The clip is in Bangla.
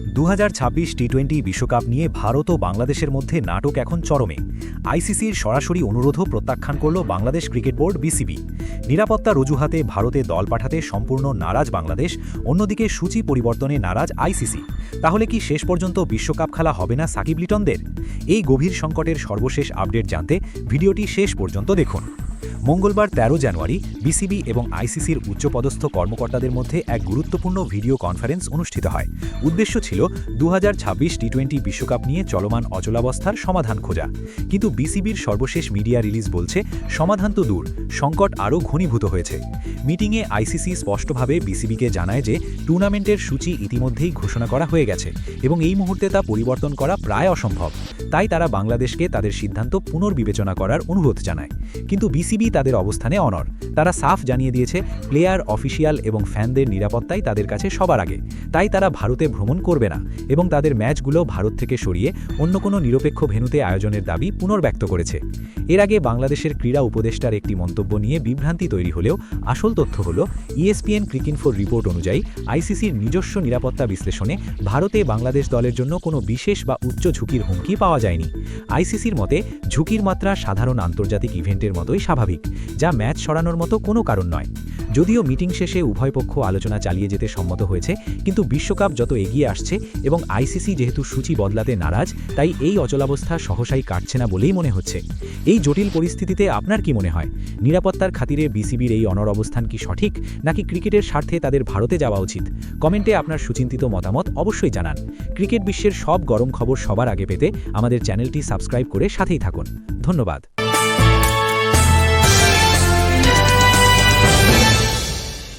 2026 টি-20 বিশ্বকাপ নিয়ে ভারত ও বাংলাদেশের মধ্যে নাটক এখন চরমে। আইসিসির সরাসরি অনুরোধও প্রত্যাখ্যান করল বাংলাদেশ ক্রিকেট বোর্ড বিসিবি। নিরাপত্তার অজুহাতে ভারতে দল পাঠাতে সম্পূর্ণ নারাজ বাংলাদেশ, অন্যদিকে সূচি পরিবর্তনে নারাজ আইসিসি। তাহলে কি শেষ পর্যন্ত বিশ্বকাপ খেলা হবে না সাকিব লিটনদের? এই গভীর সংকটের সর্বশেষ আপডেট জানতে ভিডিওটি শেষ পর্যন্ত দেখুন। মঙ্গলবার 13 জানুয়ারি বিসিবি এবং আইসিসির উচ্চপদস্থ কর্মকর্তাদের মধ্যে এক গুরুত্বপূর্ণ ভিডিও কনফারেন্স অনুষ্ঠিত হয়। উদ্দেশ্য ছিল 2026 টি-20 বিশ্বকাপ নিয়ে চলমান অচলাবস্থার সমাধান খোঁজা। কিন্তু বিসিবির সর্বশেষ মিডিয়া রিলিজ বলছে, সমাধান তো দূর, সংকট আরও ঘনীভূত হয়েছে। মিটিংয়ে আইসিসি স্পষ্টভাবে বিসিবিকে জানায় যে টুর্নামেন্টের সূচি ইতিমধ্যেই ঘোষণা করা হয়ে গেছে এবং এই মুহূর্তে তা পরিবর্তন করা প্রায় অসম্ভব। তাই তারা বাংলাদেশকে তাদের সিদ্ধান্ত পুনর্বিবেচনা করার অনুরোধ জানায়। কিন্তু বিসিবি তাদের অবস্থানে অনড়। তারা সাফ জানিয়ে দিয়েছে, প্লেয়ার, অফিসিয়াল এবং ফ্যানদের নিরাপত্তাই তাদের কাছে সবার আগে। তাই তারা ভারতে ভ্রমণ করবে না এবং তাদের ম্যাচগুলো ভারত থেকে সরিয়ে অন্য কোনো নিরপেক্ষ ভেন্যুতে আয়োজনের দাবি পুনর্ব্যক্ত করেছে। এর আগে বাংলাদেশের ক্রীড়া উপদেষ্টার একটি মন্তব্য নিয়ে বিভ্রান্তি তৈরি হলেও আসল তথ্য হল, ESPN ক্রিকইনফোর রিপোর্ট অনুযায়ী আইসিসির নিজস্ব নিরাপত্তা বিশ্লেষণে ভারতে বাংলাদেশ দলের জন্য কোনো বিশেষ বা উচ্চ ঝুঁকির হুমকি পাওয়া যায়নি। আইসিসির মতে ঝুঁকির মাত্রা সাধারণ আন্তর্জাতিক ইভেন্টের মতোই স্বাভাবিক, যা ম্যাচ সরানোর মতো কোনো কারণ নয়। যদিও মিটিং শেষে উভয় পক্ষ আলোচনা চালিয়ে যেতে সম্মত হয়েছে, কিন্তু বিশ্বকাপ যত এগিয়ে আসছে এবং আইসিসি যেহেতু সূচি বদলাতে নারাজ, তাই এই অচলাবস্থা সহসাই কাটছে না বলেই মনে হচ্ছে। এই জটিল পরিস্থিতিতে আপনার কি মনে হয়? নিরাপত্তার খাতিরে বিসিবির এই অনড় অবস্থান কি সঠিক, নাকি ক্রিকেটের স্বার্থে তাদের ভারতে যাওয়া উচিত? কমেন্টে আপনার সুচিন্তিত মতামত অবশ্যই জানান। ক্রিকেট বিশ্বের সব গরম খবর সবার আগে পেতে আমাদের চ্যানেলটি সাবস্ক্রাইব করে সাথেই থাকুন। ধন্যবাদ।